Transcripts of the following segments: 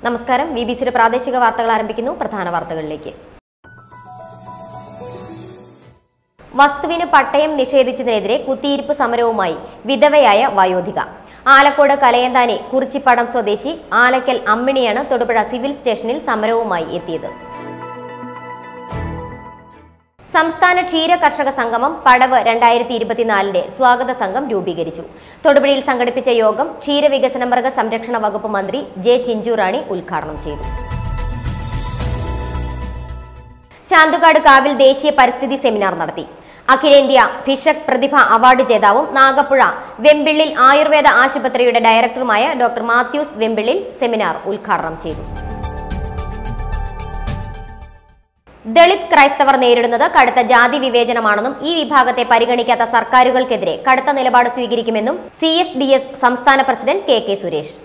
നമസ്കാരം. BBC പ്രാദേശിക വാർത്തകൾ ആരംഭിക്കുന്നു. പ്രധാന വാർത്തകളിലേക്ക്. വസ്തുവിന് പട്ടയം നിഷേധിച്ചതിനെതിരെ കുത്തിയിരിപ്പ് സമരവുമായി വിധവയായ വയോധിക. ആലക്കോട് കലയന്താനി കുറിച്ചിപ്പാടം സ്വദേശി ആലക്കൽ അമ്മിണിയാണ് തൊടുപുഴ സിവിൽ സ്റ്റേഷനിൽ സമരവുമായി എത്തിയത്. സംസ്ഥാന ക്ഷീര കർഷക സംഗമം പടവ് 2024 സ്വാഗത സംഘം രൂപീകരിച്ചു. തൊടുപുഴയിൽ സംഘടിപ്പിച്ച യോഗം ക്ഷീരവികസന മൃഗ സംരക്ഷണ വകുപ്പ് മന്ത്രി ജെ ചിഞ്ചുറാണി ഉദ്ഘാടനം ചെയ്തു. ശാന്തുകാട് കാവിൽ ദേശീയ പരിസ്ഥിതി സെമിനാർ നടത്തി. അഖിലേന്ത്യാ ഫിഷക് പ്രതിഭ അവാർഡ് ജേതാവും നാഗപ്പുഴ വെമ്പിള്ളിൽ ആയുർവേദ ആശുപത്രിയുടെ ഡയറക്ടറുമായ ഡോക്ടർ മാത്യൂസ് വെമ്പിള്ളിൽ സെമിനാർ ഉദ്ഘാടനം ചെയ്തു. ദളിത് ക്രൈസ്തവർ നേരിടുന്നത് കടുത്ത ജാതി വിവേചനമാണെന്നും ഈ വിഭാഗത്തെ പരിഗണിക്കാത്ത സർക്കാരുകൾക്കെതിരെ കടുത്ത നിലപാട് സ്വീകരിക്കുമെന്നും CSDS സംസ്ഥാന പ്രസിഡന്റ് KK സുരേഷ്.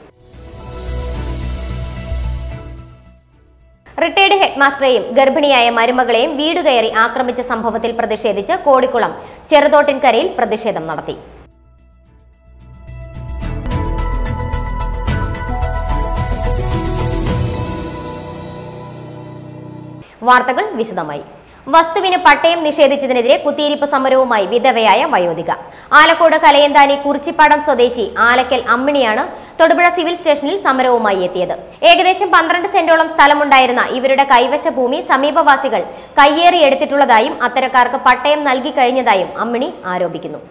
റിട്ടയർഡ് ഹെഡ്മാസ്റ്ററെയും ഗർഭിണിയായ മരുമകളെയും വീടുകയറി ആക്രമിച്ച സംഭവത്തിൽ പ്രതിഷേധിച്ച് കോടിക്കുളം ചെറുതോട്ടിൻകരയിൽ പ്രതിഷേധം നടത്തി. വാർത്തകൾ വിശദമായി. വസ്തുവിന് പട്ടയം നിഷേധിച്ചതിനെതിരെ കുത്തിയിരിപ്പ് സമരവുമായി വിധവയായ വയോധിക. ആലക്കോട് കലയന്താനി കുറിച്ചിപ്പാടം സ്വദേശി ആലക്കൽ അമ്മിണിയാണ് തൊടുപുഴ സിവിൽ സ്റ്റേഷനിൽ സമരവുമായി എത്തിയത്. ഏകദേശം 12 സെന്റോളം സ്ഥലമുണ്ടായിരുന്ന ഇവരുടെ കൈവശ ഭൂമി സമീപവാസികൾ കയ്യേറിയെടുത്തിട്ടുള്ളതായും അത്തരക്കാർക്ക് പട്ടയം നൽകി കഴിഞ്ഞതായും അമ്മിണി ആരോപിക്കുന്നു.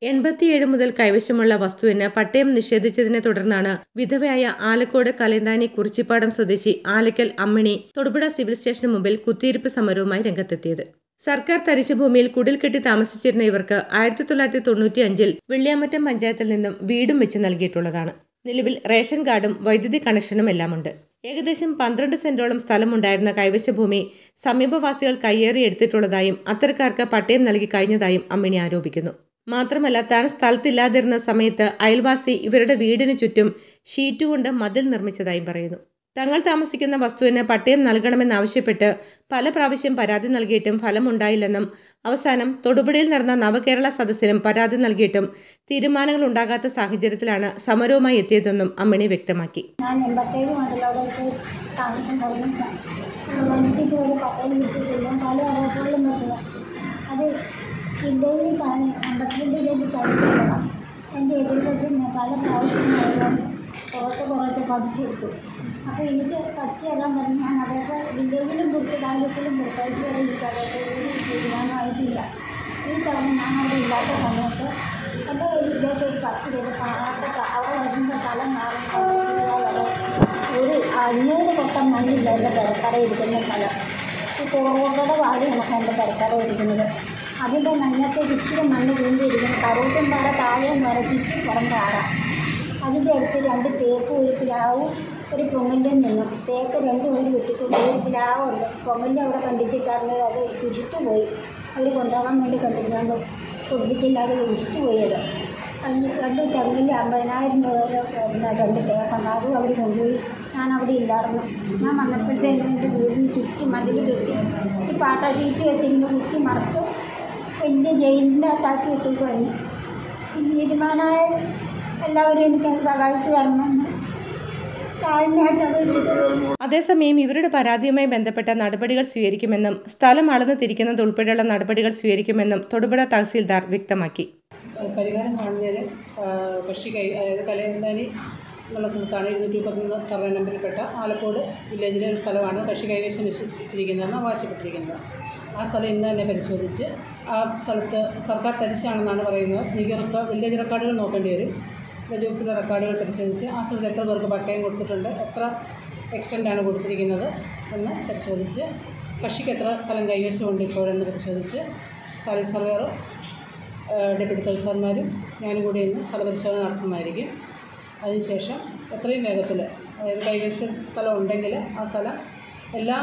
87 മുതൽ കൈവശമുള്ള വസ്തുവിന് പട്ടയം നിഷേധിച്ചതിനെ തുടർന്നാണ് വിധവയായ ആലക്കോട് കലയന്താനി കുറിച്ചിപ്പാടം സ്വദേശി ആലക്കൽ അമ്മിണി തൊടുപുഴ സിവിൽ സ്റ്റേഷന് മുമ്പിൽ കുത്തിയിരിപ്പ് സമരവുമായി രംഗത്തെത്തിയത്. സർക്കാർ തരിശു ഭൂമിയിൽ കുടിൽ കെട്ടി താമസിച്ചിരുന്ന ഇവർക്ക് 1995 വെള്ളിയാമറ്റം പഞ്ചായത്തിൽ നിന്നും വീടും വെച്ച് നൽകിയിട്ടുള്ളതാണ്. നിലവിൽ റേഷൻ കാർഡും വൈദ്യുതി കണക്ഷനും എല്ലാമുണ്ട്. ഏകദേശം 12 സെന്റോളം സ്ഥലമുണ്ടായിരുന്ന കൈവശ ഭൂമി സമീപവാസികൾ കയ്യേറിയെടുത്തിട്ടുള്ളതായും അത്തരക്കാർക്ക് പട്ടയം നൽകി കഴിഞ്ഞതായും അമ്മിണി ആരോപിക്കുന്നു. മാത്രമല്ല, താൻ സ്ഥലത്തില്ലാതിരുന്ന സമയത്ത് അയൽവാസി ഇവരുടെ വീടിന് ചുറ്റും ഷീറ്റ് കൊണ്ട് മതിൽ നിർമ്മിച്ചതായും പറയുന്നു. തങ്ങൾ താമസിക്കുന്ന വസ്തുവിന് പട്ടയം നൽകണമെന്നാവശ്യപ്പെട്ട് പല പ്രാവശ്യം പരാതി നൽകിയിട്ടും ഫലമുണ്ടായില്ലെന്നും അവസാനം തൊടുപുഴയിൽ നടന്ന നവകേരള സദസ്സിലും പരാതി നൽകിയിട്ടും തീരുമാനങ്ങൾ ഉണ്ടാകാത്ത സാഹചര്യത്തിലാണ് സമരവുമായി എത്തിയതെന്നും അമ്മിണി വ്യക്തമാക്കി. ജില്ലയിൽ 52 തരിക്കണം. എൻ്റെ എതിർവശം പല പ്രാവശ്യമായാലും കുറച്ച് പതിച്ചെടുത്തു. അപ്പോൾ എനിക്ക് കച്ചിയെല്ലാം പറഞ്ഞ് ഞാൻ അതൊക്കെ വില്ലേജിലും കൊടുത്ത് താലൂക്കിലും കൊടുത്തായിട്ട് വരെ എനിക്ക് അതൊക്കെ തീരുമാനമായിട്ടില്ല. ഈ തവണ ഞാൻ അവിടെ ഇല്ലാത്ത സമയത്ത് എൻ്റെ ഒരു ഉദ്ദേശം ഒരു 10 പേര് കാണാത്ത അവിടെ വരുന്ന സ്ഥലം മാറുന്ന ഒരു 500 കൊട്ടം മണ്ണില്ല എൻ്റെ പെരക്കട ഇരിക്കുന്ന സ്ഥലം. ഈ കോറോട്ടയുടെ വാടി നമുക്ക് എൻ്റെ പെരക്കട ഇരിക്കുന്നത്. അതിൻ്റെ മഞ്ഞത്തെ ഇച്ചിരി മണ്ണ് വീണ്ടിരിക്കുന്നു. കരോട്ടും പാറ താഴെയും പാറ ചുറ്റും പറമ്പ് ആടാം. അതിൻ്റെ അടുത്ത് 2 തേക്ക്, ഒരു പ്ലാവും ഒരു പൊങ്ങലിൽ നിന്നും തേക്ക് 2 ഊരി വെട്ടിക്കൊണ്ട് ഒരു പ്ലാവുണ്ട്. പൊങ്ങലിൻ്റെ അവിടെ കണ്ടിച്ചിട്ടായിരുന്നു. അത് കുഴിച്ചിട്ട് പോയി. അവർ കൊണ്ടുപോകാൻ വേണ്ടി കണ്ടിട്ടാണ്ട് കുടിപ്പിച്ചില്ല. അത് കുഴിച്ചിട്ട് പോയത്. അതിന് 2 തെങ്ങിൽ 50,000 രൂപ 2 തേക്കുണ്ട്. അതും അവർ കൊണ്ടുപോയി. ഞാൻ അവിടെ ഇല്ലായിരുന്നു. ഞാൻ വന്നപ്പോഴത്തേനും എൻ്റെ വീടിന് ചുറ്റും മതിൽ കെട്ടി ഈ പാട്ട ഷീറ്റ് വെച്ചിങ്ങനെ കുത്തി മറച്ചു വലിയ ജയിലിൻ്റെ അകത്താക്കി വെച്ചിട്ട് കഴിഞ്ഞു. ഈ തീരുമാനമായ എല്ലാവരും എനിക്ക് സഹായിച്ചു തരണമെന്ന് താഴ്മയായിട്ട് അത്. അതേസമയം ഇവരുടെ പരാതിയുമായി ബന്ധപ്പെട്ട നടപടികൾ സ്വീകരിക്കുമെന്നും സ്ഥലം അളന്ന് തിരിക്കുന്നത് ഉൾപ്പെടെയുള്ള നടപടികൾ സ്വീകരിക്കുമെന്നും തൊടുപുഴ തഹസീൽദാർ വ്യക്തമാക്കി. പരിഹാരം കാണുന്നതിന് കൃഷി അതായത് കലയന്താനി എന്നുള്ള സ്ഥലത്താണ് 231 സർവേ നമ്പറിൽപ്പെട്ട ആലക്കോട് വില്ലേജിലെ ഒരു സ്ഥലമാണ് കൃഷി കൈവശം വെച്ചിരിക്കുന്നതെന്ന് അവകാശപ്പെട്ടിരിക്കുന്നത്. ആ സ്ഥലം ഇന്ന് തന്നെ പരിശോധിച്ച് ആ സ്ഥലത്ത് സർക്കാർ തരിശാണെന്നാണ് പറയുന്നത്. എനിക്ക് വില്ലേജ് റെക്കോർഡുകൾ നോക്കേണ്ടി വരും. വില്ലേജ് ഓഫീസിലെ റെക്കോർഡുകൾ പരിശോധിച്ച് ആ സ്ഥലത്ത് എത്ര പേർക്ക് പട്ടയം കൊടുത്തിട്ടുണ്ട്, എത്ര എക്സ്റ്റൻ്റാണ് കൊടുത്തിരിക്കുന്നത് എന്ന് പരിശോധിച്ച് കൃഷിക്ക് എത്ര സ്ഥലം കൈവശമുണ്ട് ഇപ്പോഴെന്ന് പരിശോധിച്ച് താലൂക്ക് സർവേയർ, ഡെപ്യൂട്ടി തഹസിൽദാർമാരും ഞാനും കൂടി ഇന്ന് സ്ഥലപരിശോധന നടത്തുന്നതായിരിക്കും. അതിനുശേഷം എത്രയും വേഗത്തിൽ അതായത് കൈവശ സ്ഥലം ഉണ്ടെങ്കിൽ ആ സ്ഥലം എല്ലാ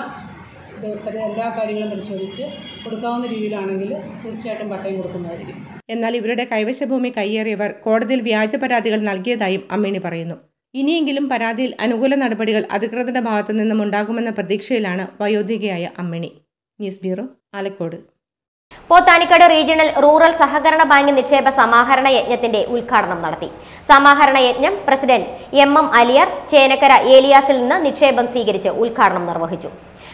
കാര്യങ്ങളും പരിശോധിച്ച് കൊടുക്കാവുന്ന രീതിയിലാണെങ്കിൽ തീർച്ചയായിട്ടും പട്ടയം കൊടുക്കുന്നതായിരിക്കും. എന്നാൽ ഇവരുടെ കൈവശ ഭൂമി കയ്യേറിയവർ കോടതിയിൽ വ്യാജ പരാതികൾ നൽകിയതായും അമ്മിണി പറയുന്നു. ഇനിയെങ്കിലും പരാതിയിൽ അനുകൂല നടപടികൾ അധികൃതരുടെ ഭാഗത്തു നിന്നും ഉണ്ടാകുമെന്ന പ്രതീക്ഷയിലാണ് വയോധികയായ Ammini. News bureau, Alakode. Pothanicad regional rural സഹകരണ ബാങ്ക് നിക്ഷേപ സമാഹരണ യജ്ഞത്തിന്റെ ഉദ്ഘാടനം നടത്തി. സമാഹരണ യജ്ഞം പ്രസിഡന്റ് എം അലിയാർ ചേനക്കര ഏലിയാസിൽ നിന്ന് നിക്ഷേപം സ്വീകരിച്ച് ഉദ്ഘാടനം നിർവഹിച്ചു.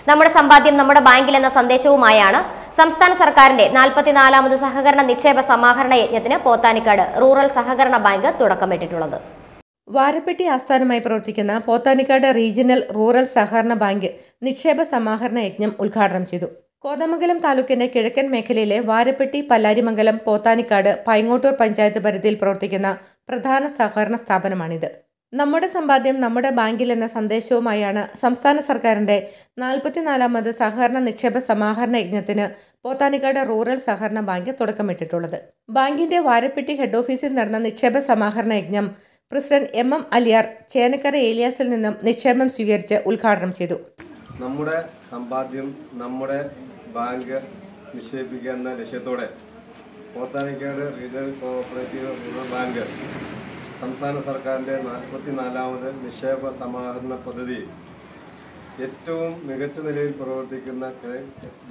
നമ്മുടെ സമ്പാദ്യം നമ്മുടെ ബാങ്കിൽ എന്ന സന്ദേശവുമായാണ് സംസ്ഥാന സർക്കാരിന്റെ 44ാമത് സഹകരണ നിക്ഷേപ സമാഹരണ യജ്ഞത്തിന് പോത്താനിക്കാട് റൂറൽ സഹകരണ ബാങ്ക് തുടക്കമിട്ടിട്ടുള്ളത്. വാരപ്പെട്ടി ആസ്ഥാനമായി പ്രവർത്തിക്കുന്ന പോത്താനിക്കാട് റീജിയണൽ റൂറൽ സഹകരണ ബാങ്ക് നിക്ഷേപ സമാഹരണ യജ്ഞം ഉദ്ഘാടനം ചെയ്തു. കോതമംഗലം താലൂക്കിന്റെ കിഴക്കൻ മേഖലയിലെ വാരപ്പെട്ടി, പല്ലാരിമംഗലം, പോത്താനിക്കാട്, പൈങ്ങോട്ടൂർ പഞ്ചായത്ത് പരിധിയിൽ പ്രവർത്തിക്കുന്ന പ്രധാന സഹകരണ സ്ഥാപനമാണിത്. നമ്മുടെ സമ്പാദ്യം നമ്മുടെ ബാങ്കിൽ എന്ന സന്ദേശവുമായാണ് സംസ്ഥാന സർക്കാരിന്റെ 44ാമത് സഹകരണ നിക്ഷേപ സമാഹരണ യജ്ഞത്തിന് പോത്താനിക്കാട് റൂറൽ സഹകരണ ബാങ്ക് തുടക്കമിട്ടിട്ടുള്ളത്. ബാങ്കിന്റെ വാരപ്പെട്ടി ഹെഡ് ഓഫീസിൽ നടന്ന നിക്ഷേപ സമാഹരണ യജ്ഞം പ്രസിഡന്റ് എം അലിയാർ ചേനക്കര ഏലിയാസിൽ നിന്നും നിക്ഷേപം സ്വീകരിച്ച് ഉദ്ഘാടനം ചെയ്തു. നമ്മുടെ സമ്പാദ്യം നമ്മുടെ ബാങ്ക് നിക്ഷേപിക്കുക എന്ന ലക്ഷ്യത്തോടെ Pothanikkad regional cooperative rural bank സംസ്ഥാന സർക്കാരിൻ്റെ 44ാമത് നിക്ഷേപ സമാഹരണ പദ്ധതി ഏറ്റവും മികച്ച നിലയിൽ പ്രവർത്തിക്കുന്ന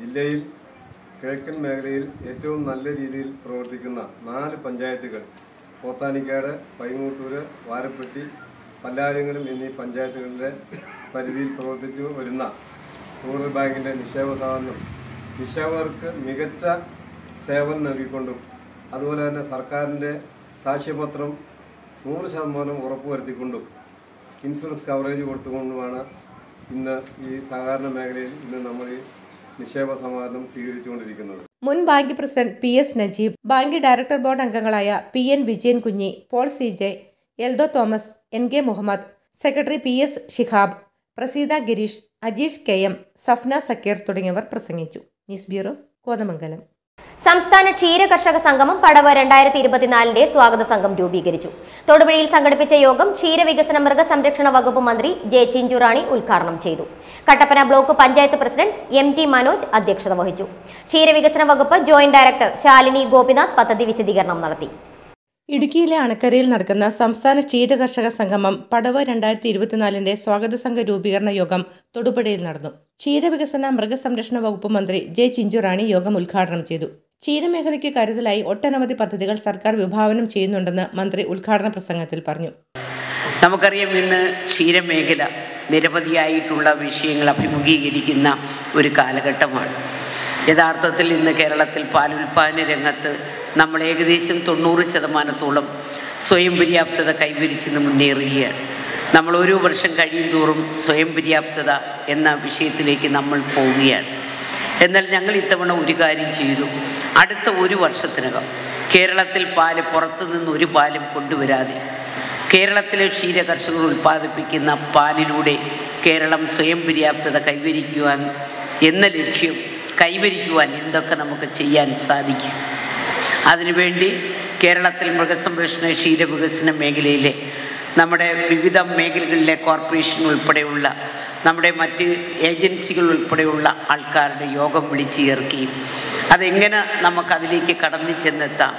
ജില്ലയിൽ കിഴക്കൻ മേഖലയിൽ ഏറ്റവും നല്ല രീതിയിൽ പ്രവർത്തിക്കുന്ന 4 പഞ്ചായത്തുകൾ പോത്താനിക്കാട്, പൈങ്ങോട്ടൂർ, വാരപ്പെട്ടി, പല്ലാരിമംഗലം എന്നീ പഞ്ചായത്തുകളുടെ പരിധിയിൽ പ്രവർത്തിച്ചു വരുന്ന റൂറൽ ബാങ്കിൻ്റെ നിക്ഷേപ സ്ഥാപനം നിക്ഷേപകർക്ക് മികച്ച സേവനം നൽകിക്കൊണ്ടും അതുപോലെ തന്നെ സർക്കാരിൻ്റെ സാക്ഷ്യപത്രം 100% ഉറപ്പുവരുത്തിക്കൊണ്ടും ഇൻഷുറൻസ് കവറേജ് കൊടുത്തുകൊണ്ടുമാണ് ഇന്ന് ഈ സഹകരണ മേഖലയിൽ ഇന്ന് നമ്മൾ ഈ നിക്ഷേപ സമാഹരണം സ്വീകരിച്ചുകൊണ്ടിരിക്കുന്നത്. മുൻ bank president PS Najeeb, bank director board അംഗങ്ങളായ PN Vijayan Kunhi, Paul CJ, Eldho Thomas, NK Muhammad, secretary PS Shihab, Praseetha Gireesh, Ajeesh KM, Safna Sakkeer തുടങ്ങിയവർ പ്രസംഗിച്ചു. News bureau, Kothamangalam. സംസ്ഥാന ക്ഷീര കർഷക സംഗമം പടവ് 2024ന്റെ സ്വാഗത സംഘം രൂപീകരിച്ചു. തൊടുപുഴയിൽ സംഘടിപ്പിച്ച യോഗം ക്ഷീരവികസന മൃഗസംരക്ഷണ വകുപ്പ് മന്ത്രി ജെ ചിഞ്ചുറാണി ഉദ്ഘാടനം ചെയ്തു. Kattappana block panchayat president MT Manoj അധ്യക്ഷത വഹിച്ചു. ക്ഷീരവികസന വകുപ്പ് ജോയിന്റ് ഡയറക്ടർ ശാലിനി ഗോപിനാഥ് പദ്ധതി വിശദീകരണം നടത്തി. ഇടുക്കിയിലെ അണക്കരയിൽ നടക്കുന്ന സംസ്ഥാന ക്ഷീരകർഷക സംഗമം പടവ് 2024ന്റെ സ്വാഗത സംഘ രൂപീകരണ യോഗം തൊടുപുഴയിൽ നടന്നു. ക്ഷീരവികസന മൃഗസംരക്ഷണ വകുപ്പ് മന്ത്രി ജെ ചിഞ്ചുറാണി യോഗം ഉദ്ഘാടനം ചെയ്തു. ക്ഷീരമേഖലയ്ക്ക് കരുതലായി ഒട്ടനവധി പദ്ധതികൾ സർക്കാർ വിഭാവനം ചെയ്യുന്നുണ്ടെന്ന് മന്ത്രി ഉദ്ഘാടന പ്രസംഗത്തിൽ പറഞ്ഞു. നമുക്കറിയാം, ഇന്ന് ക്ഷീരമേഖല നിരവധിയായിട്ടുള്ള വിഷയങ്ങൾ അഭിമുഖീകരിക്കുന്ന ഒരു കാലഘട്ടമാണ്. യഥാർത്ഥത്തിൽ ഇന്ന് കേരളത്തിൽ പാലുൽപാദന രംഗത്ത് നമ്മൾ ഏകദേശം 90% സ്വയം പര്യാപ്തത കൈവരിച്ച് മുന്നേറുകയാണ്. നമ്മൾ ഓരോ വർഷം കഴിയും തോറും സ്വയം പര്യാപ്തത എന്ന വിഷയത്തിലേക്ക് നമ്മൾ പോവുകയാണ്. എന്നാൽ ഞങ്ങൾ ഇത്തവണ ഒരു കാര്യം ചെയ്തു. അടുത്ത ഒരു വർഷത്തിനകം കേരളത്തിൽ പാല് പുറത്തുനിന്ന് ഒരു പാലും കൊണ്ടുവരാതെ കേരളത്തിലെ ക്ഷീര കർഷകർ ഉൽപ്പാദിപ്പിക്കുന്ന പാലിലൂടെ കേരളം സ്വയം പര്യാപ്തത കൈവരിക്കുവാൻ എന്ന ലക്ഷ്യം കൈവരിക്കുവാൻ എന്തൊക്കെ നമുക്ക് ചെയ്യാൻ സാധിക്കും. അതിനുവേണ്ടി കേരളത്തിൽ മൃഗസംരക്ഷണ ക്ഷീരവികസന മേഖലയിലെ നമ്മുടെ വിവിധ മേഖലകളിലെ കോർപ്പറേഷൻ ഉൾപ്പെടെയുള്ള നമ്മുടെ മറ്റ് ഏജൻസികൾ ഉൾപ്പെടെയുള്ള ആൾക്കാരുടെ യോഗം വിളിച്ചു ചേർക്കുകയും അതെങ്ങനെ നമുക്കതിലേക്ക് കടന്നു ചെന്നെത്താം,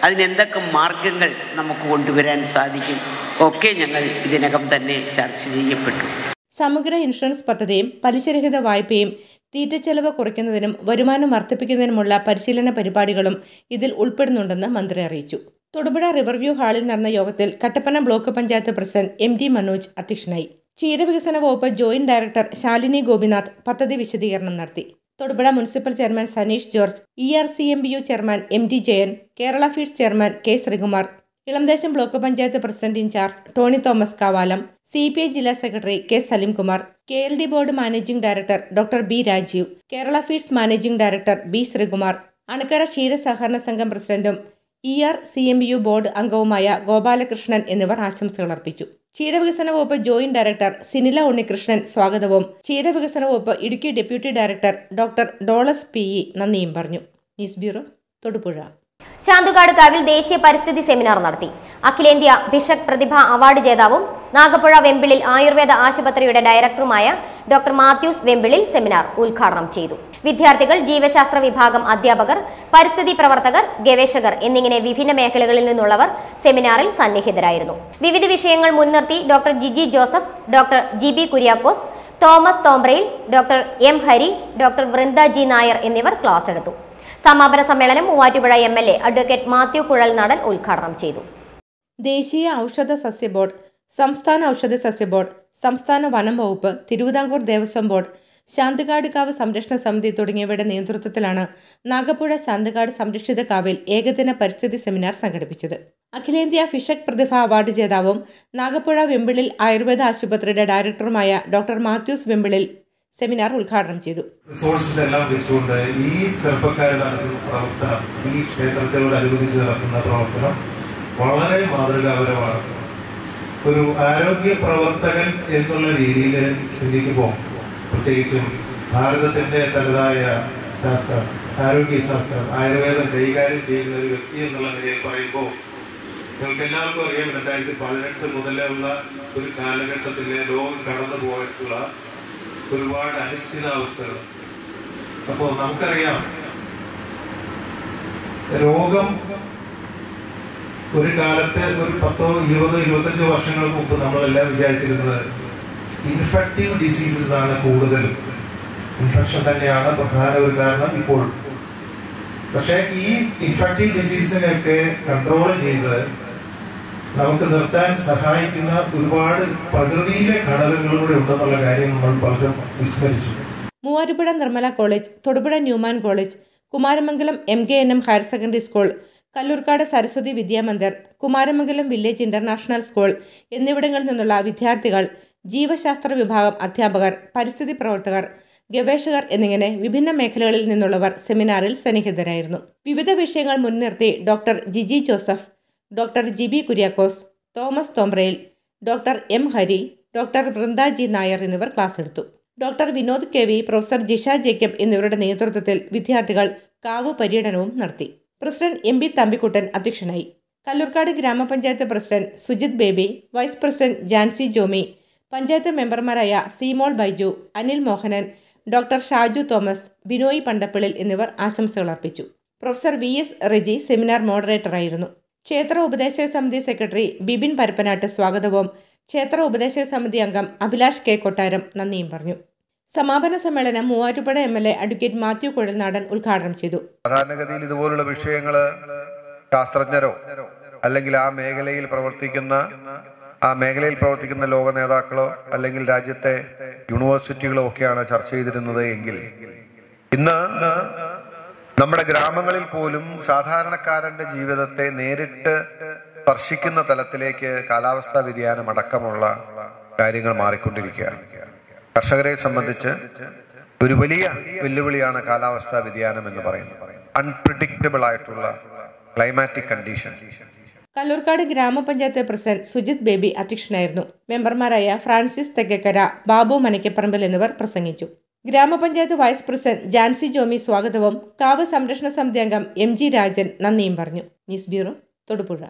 അതിനെന്തൊക്കെ മാർഗങ്ങൾ നമുക്ക് കൊണ്ടുവരാൻ സാധിക്കും ഒക്കെ ഞങ്ങൾ ഇതിനകം തന്നെ ചർച്ച ചെയ്യപ്പെട്ടു. സമഗ്ര ഇൻഷുറൻസ് പദ്ധതിയും പലിശരഹിത വായ്പയും തീറ്റച്ചെലവ് കുറയ്ക്കുന്നതിനും വരുമാനം വർദ്ധിപ്പിക്കുന്നതിനുമുള്ള പരിശീലന പരിപാടികളും ഇതിൽ ഉൾപ്പെടുന്നുണ്ടെന്ന് മന്ത്രി അറിയിച്ചു. തൊടുപുഴ റിവർവ്യൂ ഹാളിൽ നടന്ന യോഗത്തിൽ Kattappana block panchayat president MT Manoj അധ്യക്ഷനായി. ക്ഷീരവികസന വകുപ്പ് ജോയിന്റ് ഡയറക്ടർ ശാലിനി ഗോപിനാഥ് പദ്ധതി വിശദീകരണം നടത്തി. Thodupuzha municipal chairman Saneesh George, ERCMBU chairman MD Jayan, Kerala feeds chairman K Sreekumar, Elamdesam block panchayat president incharge Tony Thomas Kavalam, CPI ജില്ലാ secretary K Salimkumar, KLD board managing director doctor B Rajeev, Kerala feeds managing director B Sreekumar, Anakkara ക്ഷീര സഹകരണ സംഘം പ്രസിഡന്റും ERCMBU ബോർഡ് അംഗവുമായ ഗോപാലകൃഷ്ണൻ എന്നിവർ ആശംസകൾ അർപ്പിച്ചു. ക്ഷീരവികസന വകുപ്പ് ജോയിന്റ് ഡയറക്ടർ സിനില ഉണ്ണികൃഷ്ണൻ സ്വാഗതവും ക്ഷീരവികസന വകുപ്പ് ഇടുക്കി ഡെപ്യൂട്ടി ഡയറക്ടർ ഡോക്ടർ ഡോളസ് PE നന്ദിയും പറഞ്ഞു. News bureau, Thodupuzha. ശാന്തുകാട് കാവിൽ ദേശീയ പരിസ്ഥിതി സെമിനാർ നടത്തി. അഖിലേന്ത്യാ ഭിഷക് പ്രതിഭ അവാർഡ് ജേതാവും നാഗപ്പുഴ വെമ്പിളിൽ ആയുർവേദ ആശുപത്രിയുടെ ഡയറക്ടറുമായ ഡോക്ടർ മാത്യൂസ് വെമ്പിളിൽ സെമിനാർ ഉദ്ഘാടനം ചെയ്തു. വിദ്യാർത്ഥികൾ, ജീവശാസ്ത്ര വിഭാഗം അധ്യാപകർ, പരിസ്ഥിതി പ്രവർത്തകർ, ഗവേഷകർ എന്നിങ്ങനെ വിഭിന്ന മേഖലകളിൽ നിന്നുള്ളവർ സെമിനാറിൽ സന്നിഹിതരായിരുന്നു. വിവിധ വിഷയങ്ങൾ മുൻനിർത്തി doctor Jiji Joseph, doctor GB Kuriakose, Thomas Thombrayil, doctor M Hari, doctor Vrinda G Nair എന്നിവർ ക്ലാസ് എടുത്തു. സമാപന സമ്മേളനം Muvattupuzha MLA advocate Mathew Kuzhalnadan ഉദ്ഘാടനം ചെയ്തു. ദേശീയ ഔഷധ സസ്യ ബോർഡ്, സംസ്ഥാന ഔഷധ സസ്യ ബോർഡ്, സംസ്ഥാന വനം വകുപ്പ്, തിരുവിതാംകൂർ ദേവസ്വം ബോർഡ്, ശാന്തകാട് കാവ് സംരക്ഷണ സമിതി തുടങ്ങിയവയുടെ നേതൃത്വത്തിലാണ് നാഗപ്പുഴ ശാന്തകാട് സംരക്ഷിത കാവിൽ ഏകദിന പരിസ്ഥിതി സെമിനാർ സംഘടിപ്പിച്ചത്. അഖിലേന്ത്യാ ഫിഷക് പ്രതിഭ അവാർഡ് ജേതാവും നാഗപ്പുഴ വെമ്പിളിൽ ആയുർവേദ ആശുപത്രിയുടെ ഡയറക്ടറുമായ ഡോക്ടർ മാത്യൂസ് വെമ്പിളിൽ സെമിനാർ ഉദ്ഘാടനം ചെയ്തു. റിസോഴ്സസ് എല്ലാം വെച്ചുകൊണ്ട് ഈ ചെറുപ്പക്കാർ നടത്തുന്ന പ്രവർത്തനം, ഈ ക്ഷേത്രത്തോടനുബന്ധിച്ച് നടത്തുന്ന പ്രവർത്തനം വളരെ മാതൃകാപരമാണ്. ഒരു ആരോഗ്യ പ്രവർത്തകൻ എന്നുള്ള രീതിയിൽ ചിന്തിക്കുമ്പോൾ, പ്രത്യേകിച്ചും ഭാരതത്തിന്റെ തനതായ ശാസ്ത്രം, ആരോഗ്യശാസ്ത്രം, ആയുർവേദം കൈകാര്യം ചെയ്യുന്ന ഒരു വ്യക്തി എന്നുള്ള നിലയിൽ പറയുമ്പോൾ നിങ്ങൾക്ക് എല്ലാവർക്കും അറിയാം 2018 മുതലുള്ള ഒരു കാലഘട്ടത്തിൽ ലോകം കടന്നു പോയിട്ടുള്ള ഒരുപാട് അനിശ്ചിതാവസ്ഥകൾ. അപ്പോൾ നമുക്കറിയാം, രോഗം ഒരു കാലത്ത് ഒരു 10, 20, 25 വർഷങ്ങൾക്ക് മുമ്പ് നമ്മളെല്ലാം വിചാരിച്ചിരുന്നത് ഇൻഫെക്റ്റീവ് ഡിസീസസ് ആണ് കൂടുതൽ, ഇൻഫെക്ഷൻ തന്നെയാണ് പ്രധാന ഒരു കാരണം ഇപ്പോൾ. പക്ഷേ ഈ ഇൻഫെക്റ്റീവ് ഡിസീസിനെയൊക്കെ കൺട്രോൾ ചെയ്ത് നമുക്ക് നിർത്താൻ സഹായിക്കുന്ന ഒരുപാട് പ്രകൃതിയിലെ ഘടകങ്ങളിലൂടെ ഉണ്ടെന്നുള്ള കാര്യം നമ്മൾ പലരും വിസ്മരിച്ചു. Muvattupuzha Nirmala college, Thodupuzha Newman college, Kumaramangalam MKNM higher secondary school, Kallurkad Saraswathi Vidyamandir, Kumaramangalam village international school എന്നിവിടങ്ങളിൽ നിന്നുള്ള വിദ്യാർത്ഥികൾ, ജീവശാസ്ത്ര വിഭാഗം അധ്യാപകർ, പരിസ്ഥിതി പ്രവർത്തകർ, ഗവേഷകർ എന്നിങ്ങനെ വിഭിന്ന മേഖലകളിൽ നിന്നുള്ളവർ സെമിനാറിൽ സന്നിഹിതരായിരുന്നു. വിവിധ വിഷയങ്ങൾ മുൻനിർത്തി doctor Jiji Joseph, doctor GB Kuriakose, Thomas Thombrayil, doctor M Hari, doctor Vrinda G Nair എന്നിവർ ക്ലാസ് എടുത്തു. Doctor Vinod KV, professor Jisha Jacob എന്നിവരുടെ നേതൃത്വത്തിൽ വിദ്യാർത്ഥികൾ കാവ് പര്യടനവും നടത്തി. പ്രസിഡന്റ് MB തമ്പിക്കുട്ടൻ അധ്യക്ഷനായി. കല്ലൂർക്കാട് ഗ്രാമപഞ്ചായത്ത് president Sujith Baby, vice president Jancy Jomi, panchayat മെമ്പർമാരായ സീമോൾ ബൈജു, അനിൽ മോഹനൻ, ഡോക്ടർ ഷാജു തോമസ്, ബിനോയ് പണ്ടപ്പിളിൽ എന്നിവർ ആശംസകൾ അർപ്പിച്ചു. പ്രൊഫസർ VS റെജി സെമിനാർ മോഡറേറ്ററായിരുന്നു. ക്ഷേത്ര ഉപദേശക സമിതി സെക്രട്ടറി ബിബിൻ പരപ്പനാട്ട് സ്വാഗതവും ക്ഷേത്ര ഉപദേശക സമിതി അംഗം അഭിലാഷ് K കൊട്ടാരം നന്ദിയും പറഞ്ഞു. സമാപന സമ്മേളനം Muvattupuzha MLA advocate Mathew Kuzhalnadan ഉദ്ഘാടനം ചെയ്തു. സാധാരണഗതിയിൽ ഇതുപോലുള്ള വിഷയങ്ങൾ ശാസ്ത്രജ്ഞരോ അല്ലെങ്കിൽ ആ മേഖലയിൽ പ്രവർത്തിക്കുന്ന ലോക നേതാക്കളോ അല്ലെങ്കിൽ രാജ്യത്തെ യൂണിവേഴ്സിറ്റികളോ ഒക്കെയാണ് ചർച്ച ചെയ്തിരുന്നത് എങ്കിൽ ഇന്ന് നമ്മുടെ ഗ്രാമങ്ങളിൽ പോലും സാധാരണക്കാരന്റെ ജീവിതത്തെ നേരിട്ട് സ്പർശിക്കുന്ന തലത്തിലേക്ക് കാലാവസ്ഥാ വ്യതിയാനം അടക്കമുള്ള കാര്യങ്ങൾ മാറിക്കൊണ്ടിരിക്കുകയാണ്. കർഷകരെ സംബന്ധിച്ച് ഒരു വലിയ വെല്ലുവിളിയാണ് കാലാവസ്ഥാ വ്യതിയാനം എന്ന് പറയുന്നത്. അൺപ്രിഡിക്റ്റബിൾ ആയിട്ടുള്ള ക്ലൈമാറ്റിക് കണ്ടീഷൻസ്. കല്ലൂർക്കാട് ഗ്രാമപഞ്ചായത്ത് പ്രസിഡന്റ് സുജിത് ബേബി അധ്യക്ഷനായിരുന്നു. മെമ്പർമാരായ ഫ്രാൻസിസ് തെക്കേക്കര, ബാബു മനക്കപ്പറമ്പിൽ എന്നിവർ പ്രസംഗിച്ചു. ഗ്രാമപഞ്ചായത്ത് വൈസ് പ്രസിഡന്റ് ജാൻസി ജോമി സ്വാഗതവും കാവ് സംരക്ഷണ സമിതി അംഗം MG രാജൻ നന്ദിയും പറഞ്ഞു. News bureau, Thodupuzha.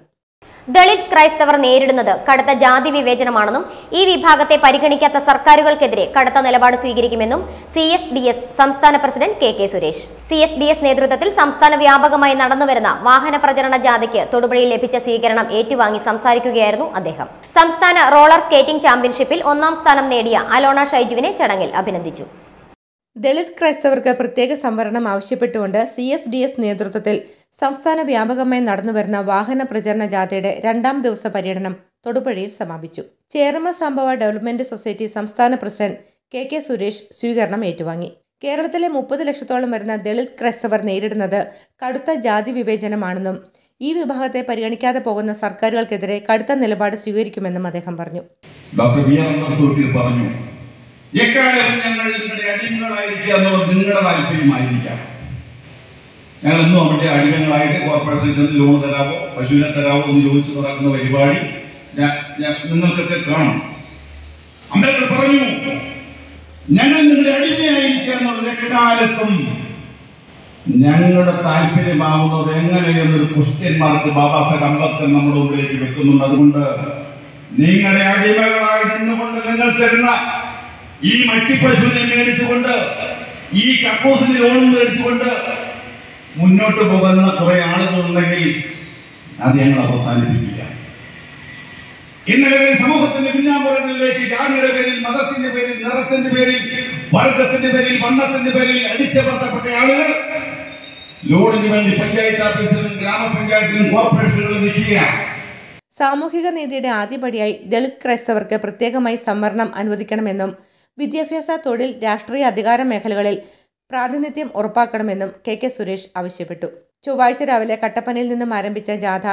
ദളിത് ക്രൈസ്തവർ നേരിടുന്നത് കടുത്ത ജാതി വിവേചനമാണെന്നും ഈ വിഭാഗത്തെ പരിഗണിക്കാത്ത സർക്കാരുകൾക്കെതിരെ കടുത്ത നിലപാട് സ്വീകരിക്കുമെന്നും CSDS സംസ്ഥാന പ്രസിഡന്റ് KK സുരേഷ്. CSDS നേതൃത്വത്തിൽ സംസ്ഥാന വ്യാപകമായി നടന്നുവരുന്ന വാഹന പ്രചരണ ജാഥയ്ക്ക് തൊടുപുഴയിൽ ലഭിച്ച സ്വീകരണം ഏറ്റുവാങ്ങി സംസാരിക്കുകയായിരുന്നു അദ്ദേഹം. സംസ്ഥാന റോളർ സ്കേറ്റിംഗ് ചാമ്പ്യൻഷിപ്പിൽ 1ാം സ്ഥാനം നേടിയ അലോണ ഷൈജുവിനെ ചടങ്ങിൽ അഭിനന്ദിച്ചു. ദളിത് ക്രൈസ്തവർക്ക് പ്രത്യേക സംവരണം ആവശ്യപ്പെട്ടുകൊണ്ട് CSDS നേതൃത്വത്തിൽ സംസ്ഥാന വ്യാപകമായി നടന്നുവരുന്ന വാഹന പ്രചരണ ജാഥയുടെ 2ാം ദിവസ പര്യടനം തൊടുപുഴയിൽ സമാപിച്ചു. ചേരമ സംഭവ ഡെവലപ്മെന്റ് സൊസൈറ്റി സംസ്ഥാന പ്രസിഡന്റ് KK സുരേഷ് സ്വീകരണം ഏറ്റുവാങ്ങി. കേരളത്തിലെ 30 ലക്ഷത്തോളം വരുന്ന ദളിത് ക്രൈസ്തവർ നേരിടുന്നത് കടുത്ത ജാതി വിവേചനമാണെന്നും ഈ വിഭാഗത്തെ പരിഗണിക്കാതെ പോകുന്ന സർക്കാരുകൾക്കെതിരെ കടുത്ത നിലപാട് സ്വീകരിക്കുമെന്നും അദ്ദേഹം പറഞ്ഞു. എക്കാലവും ഞങ്ങൾ നിങ്ങളുടെ അടിമകളായിരിക്കുക എന്നുള്ളത് നിങ്ങളുടെ താല്പര്യമായിരിക്കാം. ഞങ്ങളെന്നും അവിടെ അടിമകളായിട്ട് കോർപ്പറേഷനിൽ ചെന്ന് ലോൺ തരാമോ, പശുവിനെ തരാമോ എന്ന് ചോദിച്ചു നടക്കുന്ന പരിപാടി നിങ്ങൾക്കൊക്കെ കാണും. അംബേദ്കർ പറഞ്ഞു, ഞങ്ങൾ നിങ്ങളുടെ അടിമയായിരിക്കുക എന്നുള്ളത് എക്കാലത്തും ഞങ്ങളുടെ താല്പര്യമാവുന്നത് എങ്ങനെയെന്നൊരു ക്വസ്റ്റ്യൻ മാർക്ക് ബാബാ സാഹേബ് അംബേദ്കർ നമ്മുടെ മുമ്പിലേക്ക് വെക്കുന്നുണ്ട്. അതുകൊണ്ട് നിങ്ങളുടെ അടിമകളായി നിന്നുകൊണ്ട് നിങ്ങൾ തരുന്ന ഈ മറ്റിപ്പശുവിനെ മേടിച്ചുകൊണ്ട്, ഈ കക്കൂസിന് ലോൺ മേടിച്ചുകൊണ്ട് മുന്നോട്ട് പോകുന്ന കുറെ ആളുകളുണ്ടെങ്കിൽ അത് ഞങ്ങൾ അവസാനിപ്പിക്കുക. ഇന്നലെ സമൂഹത്തിന്റെ പിന്നാമ്പുറങ്ങളിലേക്ക് ജാതിയുടെ പേരിൽ, മതത്തിന്റെ പേരിൽ, നിറത്തിന്റെ പേരിൽ, വർഗത്തിന്റെ പേരിൽ, വർണ്ണത്തിന്റെ പേരിൽ അടിച്ചമർത്തപ്പെട്ട ആളുകൾ ലോണിന് വേണ്ടി പഞ്ചായത്ത് ഓഫീസിലും ഗ്രാമപഞ്ചായത്തിലും കോർപ്പറേഷനുകളിലും നിൽക്കുക. സാമൂഹിക നീതിയുടെ ആദ്യപടിയായി ദളിത് ക്രൈസ്തവർക്ക് പ്രത്യേകമായി സംവരണം അനുവദിക്കണമെന്നും വിദ്യാഭ്യാസ, തൊഴിൽ, രാഷ്ട്രീയ അധികാര മേഖലകളിൽ പ്രാതിനിധ്യം ഉറപ്പാക്കണമെന്നും കെ സുരേഷ് ആവശ്യപ്പെട്ടു. ചൊവ്വാഴ്ച രാവിലെ കട്ടപ്പനയിൽ നിന്നും ആരംഭിച്ച ജാഥ